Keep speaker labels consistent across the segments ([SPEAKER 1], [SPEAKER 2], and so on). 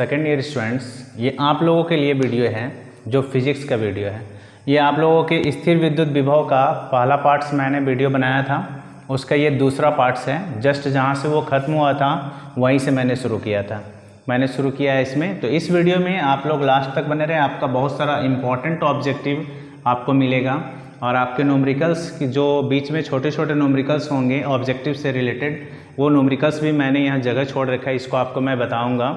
[SPEAKER 1] Second year students, ये आप लोगों के लिए वीडियो है जो फिजिक्स का वीडियो है। ये आप लोगों के स्थिर विद्युत विभव का पहला पार्ट्स मैंने वीडियो बनाया था, उसका ये दूसरा पार्ट्स है। जस्ट जहाँ से वो ख़त्म हुआ था वहीं से मैंने शुरू किया था, मैंने शुरू किया है इसमें। तो इस वीडियो में आप लोग लास्ट तक बने रहें, आपका बहुत सारा इंपॉर्टेंट ऑब्जेक्टिव आपको मिलेगा और आपके न्यूमेरिकल्स की जो बीच में छोटे छोटे न्यूमेरिकल्स होंगे ऑब्जेक्टिव से रिलेटेड, वो न्यूमेरिकल्स भी मैंने यहाँ जगह छोड़ रखा है, इसको आपको मैं बताऊँगा।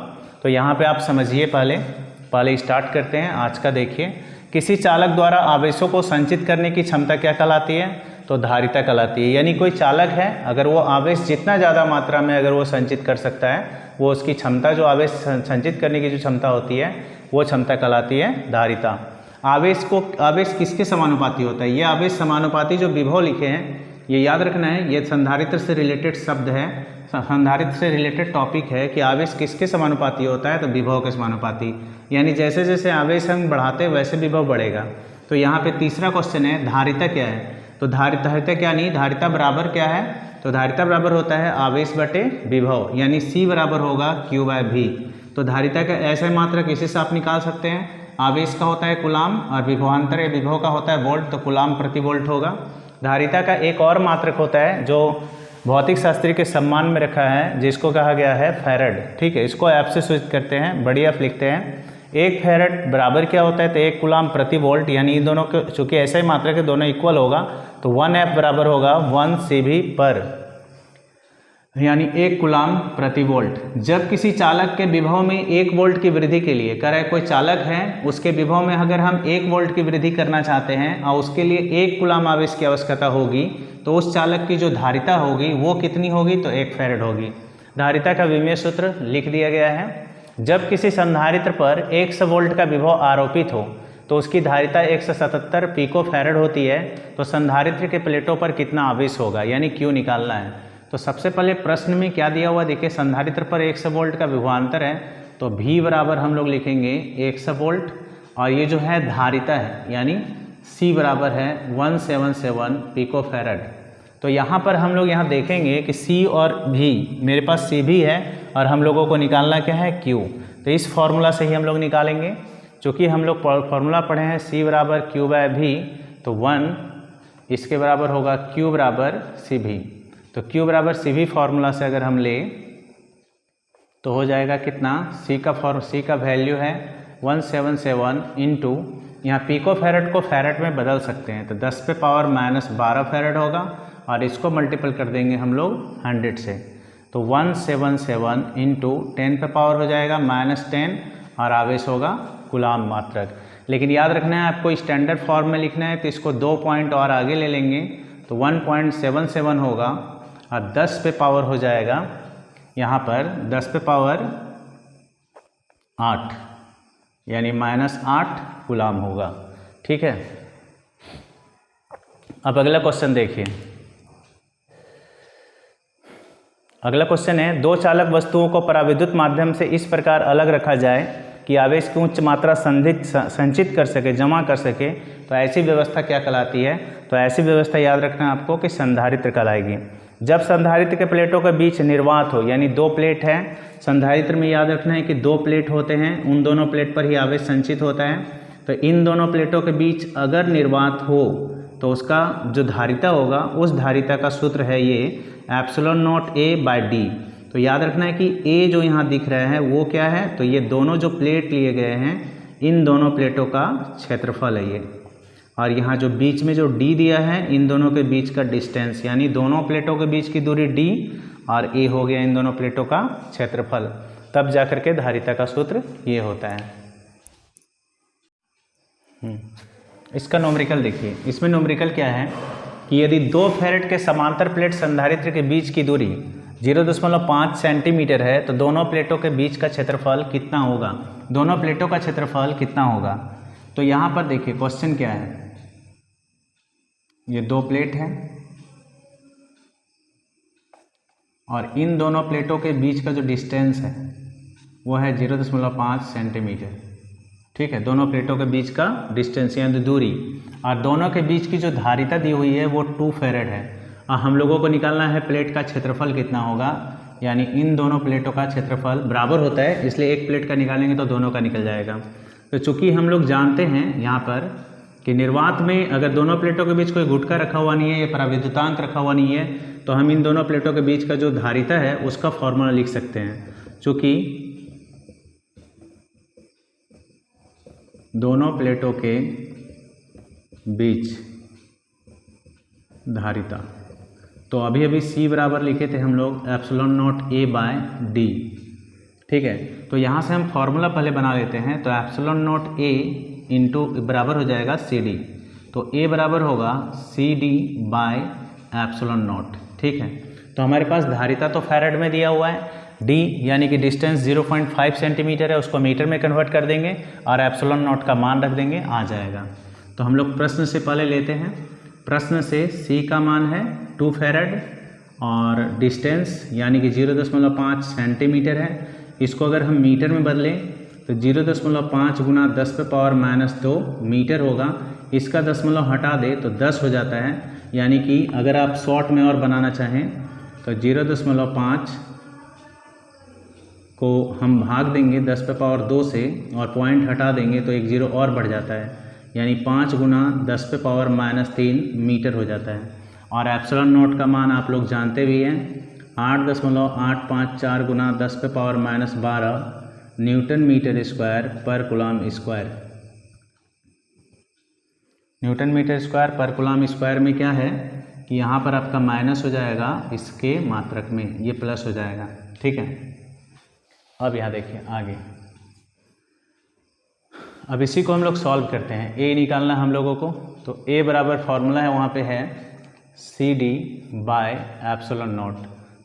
[SPEAKER 1] तो यहाँ पे आप समझिए, पहले स्टार्ट करते हैं आज का। देखिए, किसी चालक द्वारा आवेशों को संचित करने की क्षमता क्या कहलाती है? तो धारिता कहलाती है। यानी कोई चालक है, अगर वो आवेश जितना ज़्यादा मात्रा में अगर वो संचित कर सकता है, वो उसकी क्षमता, जो आवेश संचित करने की जो क्षमता होती है, वो क्षमता कहलाती है धारिता। आवेश किसके समानुपाती होता है? ये आवेश समानुपाती जो विभव लिखे हैं, ये याद रखना है, ये संधारित्र से रिलेटेड शब्द है, संधारित्र से रिलेटेड टॉपिक है कि आवेश किसके समानुपाती होता है? तो विभव के समानुपाती। यानी जैसे जैसे आवेश हम बढ़ाते हैं वैसे विभव बढ़ेगा। तो यहाँ पे तीसरा क्वेश्चन है, धारिता क्या है? तो धारिता क्या नहीं, धारिता बराबर क्या है? तो धारिता बराबर होता है आवेश बटे विभव, यानी C बराबर होगा Q/V। तो धारिता का ऐसे मात्रक इसी से आप निकाल सकते हैं। आवेश का होता है कूलाम और विभवांतर या विभव का होता है वोल्ट, तो कूलाम प्रति वोल्ट होगा। धारिता का एक और मात्रक होता है जो भौतिक शास्त्री के सम्मान में रखा है, जिसको कहा गया है फैरड। ठीक है, इसको ऐप से सूचित करते हैं, बड़ी ऐप लिखते हैं। एक फैरड बराबर क्या होता है? तो एक कूलाम प्रति वोल्ट, यानी इन दोनों के चूँकि ऐसे ही मात्रक है, दोनों इक्वल होगा, तो 1F बराबर होगा 1 CV पर, यानी 1 कूलाम प्रति वोल्ट। जब किसी चालक के विभव में 1 वोल्ट की वृद्धि के लिए, कह रहे कोई चालक है, उसके विभव में अगर हम 1 वोल्ट की वृद्धि करना चाहते हैं और उसके लिए 1 कूलाम आवेश की आवश्यकता होगी, तो उस चालक की जो धारिता होगी वो कितनी होगी? तो 1 फैरड होगी। धारिता का विमेय सूत्र लिख दिया गया है। जब किसी संधारित्र पर 100 वोल्ट का विभव आरोपित हो तो उसकी धारिता 177 पिको फैरड होती है। तो संधारित्र के प्लेटों पर कितना आवेश होगा, यानी Q निकालना है। तो सबसे पहले प्रश्न में क्या दिया हुआ देखिए, संधारित्र पर 100 वोल्ट का विभवांतर है, तो V बराबर हम लोग लिखेंगे 100 वोल्ट, और ये जो है धारिता है, यानी C बराबर है 177 पिको फैरड। तो यहाँ पर हम लोग यहाँ देखेंगे कि C और V, मेरे पास C भी है और हम लोगों को निकालना क्या है? Q। तो इस फॉर्मूला से ही हम लोग निकालेंगे, चूँकि हम लोग फॉर्मूला पढ़े हैं C बराबर Q/V, तो 1 इसके बराबर होगा Q बराबर CV। तो Q बराबर CV फॉर्मूला से अगर हम ले तो हो जाएगा कितना? C का वैल्यू है 177 इंटू, यहाँ पिको फैरड को फैरड में बदल सकते हैं, तो 10 पे पावर -12 फैरड होगा, और इसको मल्टीपल कर देंगे हम लोग 100 से, तो 177 इंटू 10 पे पावर हो जाएगा -10, और आवेश होगा कूलाम मात्रक। लेकिन याद रखना है आपको, स्टैंडर्ड फॉर्म में लिखना है, तो इसको 2 पॉइंट और आगे ले लेंगे, तो 1.77 होगा, और 10 पे पावर हो जाएगा यहाँ पर 10 पे पावर 8, यानी -8 कूलाम होगा। ठीक है, अब अगला क्वेश्चन देखिए। अगला क्वेश्चन है, दो चालक वस्तुओं को पराविद्युत माध्यम से इस प्रकार अलग रखा जाए कि आवेश की उच्च मात्रा संचित कर सके, जमा कर सके, तो ऐसी व्यवस्था क्या कहलाती है? तो ऐसी व्यवस्था याद रखना है आपको कि संधारित्र कहलाएगी। जब संधारित्र के प्लेटों के बीच निर्वात हो, यानी 2 प्लेट है संधारित्र में, याद रखना है कि 2 प्लेट होते हैं, उन दोनों प्लेट पर ही आवेश संचित होता है। तो इन दोनों प्लेटों के बीच अगर निर्वात हो तो उसका जो धारिता होगा, उस धारिता का सूत्र है ये ε0A/d। तो याद रखना है कि A जो यहाँ दिख रहा है वो क्या है? तो ये दोनों जो प्लेट लिए गए हैं, इन दोनों प्लेटों का क्षेत्रफल है ये, और यहाँ जो बीच में जो D दिया है, इन दोनों के बीच का डिस्टेंस, यानी दोनों प्लेटों के बीच की दूरी D, और A हो गया इन दोनों प्लेटों का क्षेत्रफल। तब जाकर के धारिता का सूत्र ये होता है। इसका न्यूमेरिकल देखिए, इसमें न्यूमेरिकल क्या है कि यदि 2 फैरड के समांतर प्लेट संधारित्र के बीच की दूरी 0.5 सेंटीमीटर है, तो दोनों प्लेटों के बीच का क्षेत्रफल कितना होगा? दोनों प्लेटों का क्षेत्रफल कितना होगा? तो यहाँ पर देखिए क्वेश्चन क्या है, ये 2 प्लेट है और इन दोनों प्लेटों के बीच का जो डिस्टेंस है वो है 0.5 सेंटीमीटर। ठीक है, दोनों प्लेटों के बीच का डिस्टेंस यानी दूरी, और दोनों के बीच की जो धारिता दी हुई है वो 2 फैरड है, और हम लोगों को निकालना है प्लेट का क्षेत्रफल कितना होगा, यानी इन दोनों प्लेटों का क्षेत्रफल बराबर होता है, इसलिए एक प्लेट का निकालेंगे तो दोनों का निकल जाएगा। तो चूंकि हम लोग जानते हैं यहाँ पर कि निर्वात में अगर दोनों प्लेटों के बीच कोई गुटका रखा हुआ नहीं है या पराविद्युतांक रखा हुआ नहीं है, तो हम इन दोनों प्लेटों के बीच का जो धारिता है उसका फॉर्मूला लिख सकते हैं। चूँकि दोनों प्लेटों के बीच धारिता, तो अभी अभी C बराबर लिखे थे हम लोग epsilon nought A by D, ठीक है। तो यहाँ से हम फॉर्मूला पहले बना लेते हैं। तो एप्सिलॉन नॉट A इंटू बराबर हो जाएगा CD, तो A बराबर होगा CD बाय एप्सिलॉन नॉट, ठीक है। तो हमारे पास धारिता तो फैराड में दिया हुआ है, D यानी कि डिस्टेंस 0.5 सेंटीमीटर है, उसको मीटर में कन्वर्ट कर देंगे और एप्सिलॉन नॉट का मान रख देंगे, आ जाएगा। तो हम लोग प्रश्न से पहले लेते हैं। प्रश्न से C का मान है 2 फैराड और डिस्टेंस यानी कि 0.5 सेंटीमीटर है। इसको अगर हम मीटर में बदलें तो 0.5 गुना 10⁻⁻2 मीटर होगा। इसका दशमलव हटा दे तो 10 हो जाता है, यानी कि अगर आप शॉर्ट में और बनाना चाहें तो 0.5 को हम भाग देंगे 10⁻2 से और पॉइंट हटा देंगे तो एक जीरो और बढ़ जाता है, यानी 5 गुना 10⁻³ मीटर हो जाता है। और एप्सिलॉन नॉट का मान आप लोग जानते भी हैं 8.854 गुना 10⁻12 न्यूटन मीटर स्क्वायर पर coulomb square. Newton metre square पर कूलम स्क्वायर में क्या है कि यहाँ पर आपका माइनस हो जाएगा, इसके मात्रक में ये प्लस हो जाएगा, ठीक है। अब यहाँ देखिए आगे, अब इसी को हम लोग सॉल्व करते हैं। ए निकालना हम लोगों को, तो ए बराबर फॉर्मूला है वहाँ पे है CD बाय एप्सिलॉन नॉट।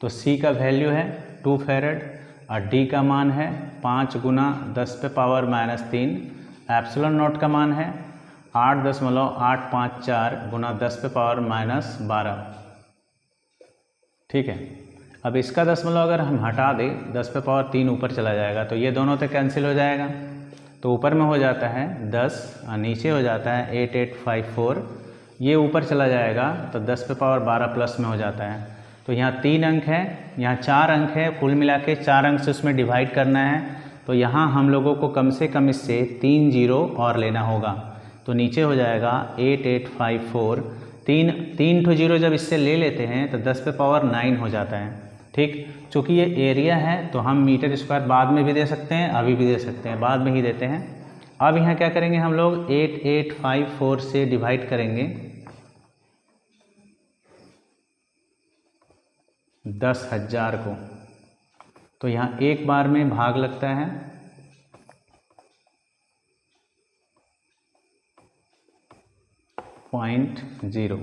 [SPEAKER 1] तो C का वैल्यू है 2 फैराड और D का मान है 5 गुना 10⁻³ एप्सिलॉन नॉट का मान है 8.854 गुना 10⁻12, ठीक है। अब इसका दशमलव अगर हम हटा दें 10⁻3 ऊपर चला जाएगा, तो ये दोनों तो कैंसिल हो जाएगा। तो ऊपर में हो जाता है 10 और नीचे हो जाता है 8854, ये ऊपर चला जाएगा तो 10⁻12 प्लस में हो जाता है। तो यहाँ 3 अंक है, यहाँ 4 अंक है, कुल मिला के 4 अंक से उसमें डिवाइड करना है। तो यहाँ हम लोगों को कम से कम इससे 3 जीरो और लेना होगा, तो नीचे हो जाएगा 8854। 3 ठो जीरो जब इससे ले लेते हैं तो 10⁻9 हो जाता है, ठीक। चूँकि ये एरिया है तो हम मीटर स्क्वायर बाद में भी दे सकते हैं, अभी भी दे सकते हैं, बाद में ही देते हैं। अब यहाँ क्या करेंगे हम लोग 8854 से डिवाइड करेंगे 10,000 को, तो यहाँ एक बार में भाग लगता है 0.0,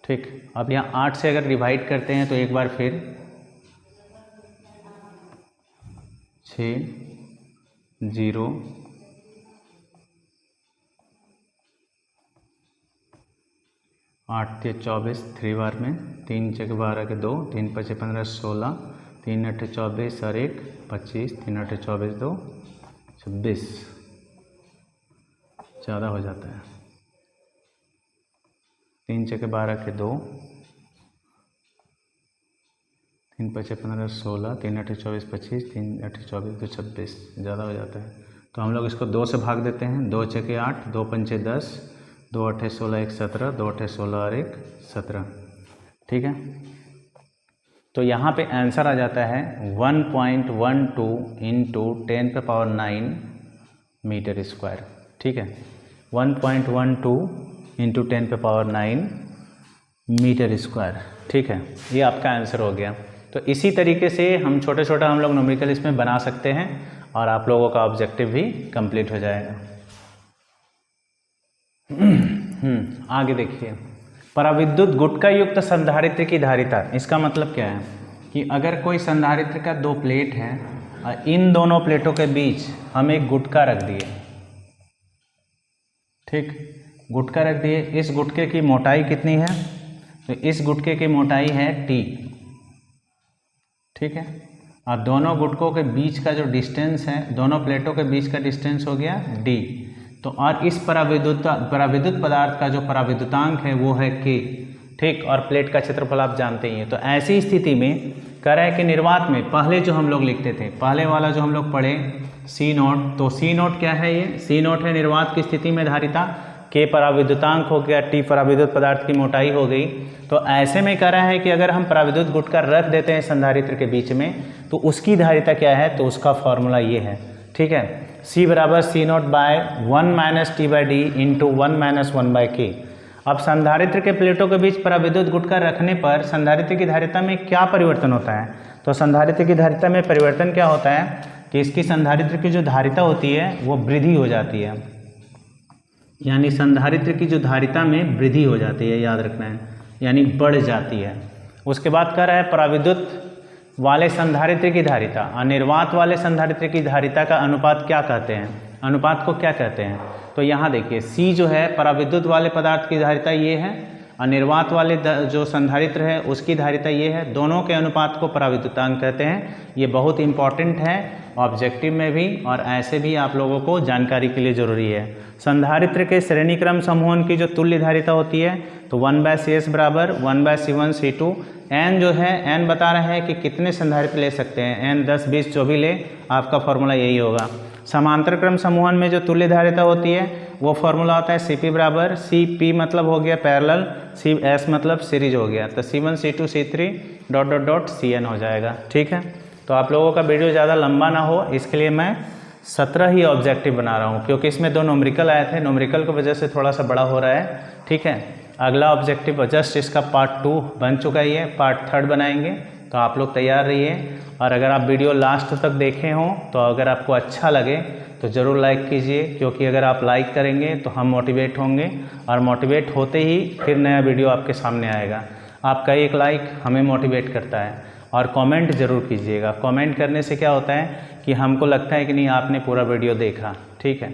[SPEAKER 1] ठीक। अब यहाँ 8 से अगर डिवाइड करते हैं तो एक बार फिर 6 0 8 के 24 3 बार में 3 × 12 के 2 3 × 5 15 16 3 × 8 24 और 1 25 3 × 8 24 2 26, ज़्यादा हो जाता है। 3 × 12 के 2 3 × 5 15 16 3 × 8 24 25 3 × 8 24 2 26, ज़्यादा हो जाता है। तो हम लोग इसको 2 से भाग देते हैं। 2 × 6 8 2 × 5 10 2 × 8 16 1 17 2 × 8 16 और 1 17, ठीक है। तो यहाँ पे आंसर आ जाता है 1.12 × 10⁹ मीटर स्क्वायर, ठीक है। 1.12 × 10⁹ मीटर स्क्वायर, ठीक है। ये आपका आंसर हो गया। तो इसी तरीके से हम छोटे छोटा हम लोग न्यूमेरिकल इसमें बना सकते हैं और आप लोगों का ऑब्जेक्टिव भी कंप्लीट हो जाएगा। आगे देखिए, पराविद्युत गुटका युक्त संधारित्र की धारिता। इसका मतलब क्या है कि अगर कोई संधारित्र का 2 प्लेट है और इन दोनों प्लेटों के बीच हम एक गुटका रख दिए, ठीक, गुटका रख दिए। इस गुटके की मोटाई कितनी है, तो इस गुटके की मोटाई है T, ठीक है। और दोनों गुटकों के बीच का जो डिस्टेंस है, दोनों प्लेटों के बीच का डिस्टेंस हो गया D। तो और इस पराविद्युत पदार्थ का जो पराविद्युतांक है वो है K, ठीक। और प्लेट का क्षेत्रफल आप जानते ही हैं। तो ऐसी स्थिति में कह रहा है कि निर्वात में पहले जो हम लोग लिखते थे, पहले वाला जो हम लोग पढ़े सी नोट, तो सी नोट क्या है, ये सी नोट है निर्वात की स्थिति में धारिता, के पराविद्युतांक हो गया, टी पराविद्युत पदार्थ की मोटाई हो गई। तो ऐसे में कह रहा है कि अगर हम पराविद्युत गुटका रख देते हैं संधारित्र के बीच में तो उसकी धारिता क्या है, तो उसका फॉर्मूला ये है, ठीक है, C बराबर C note by 1 minus T by D into 1 minus 1 by K. अब संधारित्र के प्लेटों के बीच पराविद्युत गुटका रखने पर संधारित्र की धारिता में क्या परिवर्तन होता है, तो संधारित्र की धारिता में परिवर्तन क्या होता है कि इसकी संधारित्र की जो धारिता होती है वो वृद्धि हो जाती है, यानी संधारित्र की जो धारिता में वृद्धि हो जाती है, याद रखना है, यानी बढ़ जाती है। उसके बाद कह रहा है पराविद्युत वाले संधारित्र की धारिता और निर्वात वाले संधारित्र की धारिता का अनुपात क्या कहते हैं, अनुपात को क्या कहते हैं। तो यहाँ देखिए C जो है पराविद्युत वाले पदार्थ की धारिता ये है और निर्वात वाले जो संधारित्र है उसकी धारिता ये है, दोनों के अनुपात को पराविद्युतांक कहते हैं। ये बहुत इंपॉर्टेंट है ऑब्जेक्टिव में भी और ऐसे भी आप लोगों को जानकारी के लिए ज़रूरी है। संधारित्र के श्रेणी क्रम समूहन की जो तुल्य धारिता होती है तो 1/CS बराबर 1/C1 C2। n जो है n बता रहे हैं कि कितने संधारित्र ले सकते हैं, n 10 20 जो भी ले, आपका फॉर्मूला यही होगा। समांतर क्रम समूहन में जो तुल्य धारिता होती है वो फॉर्मूला होता है CP बराबर CP मतलब हो गया पैरेलल, CS मतलब सीरीज हो गया, तो C1 C2 C3 ... CN हो जाएगा, ठीक है। तो आप लोगों का वीडियो ज़्यादा लंबा ना हो इसके लिए मैं 17 ही ऑब्जेक्टिव बना रहा हूँ, क्योंकि इसमें 2 न्यूमेरिकल आए थे, न्यूमेरिकल की वजह से थोड़ा सा बड़ा हो रहा है, ठीक है। अगला ऑब्जेक्टिव जस्ट इसका पार्ट 2 बन चुका ही है, पार्ट 3 बनाएंगे, तो आप लोग तैयार रहिए। और अगर आप वीडियो लास्ट तक देखे हों तो अगर आपको अच्छा लगे तो ज़रूर लाइक कीजिए, क्योंकि अगर आप लाइक करेंगे तो हम मोटिवेट होंगे और मोटिवेट होते ही फिर नया वीडियो आपके सामने आएगा। आपका एक लाइक हमें मोटिवेट करता है। और कमेंट ज़रूर कीजिएगा, कमेंट करने से क्या होता है कि हमको लगता है कि नहीं आपने पूरा वीडियो देखा, ठीक है।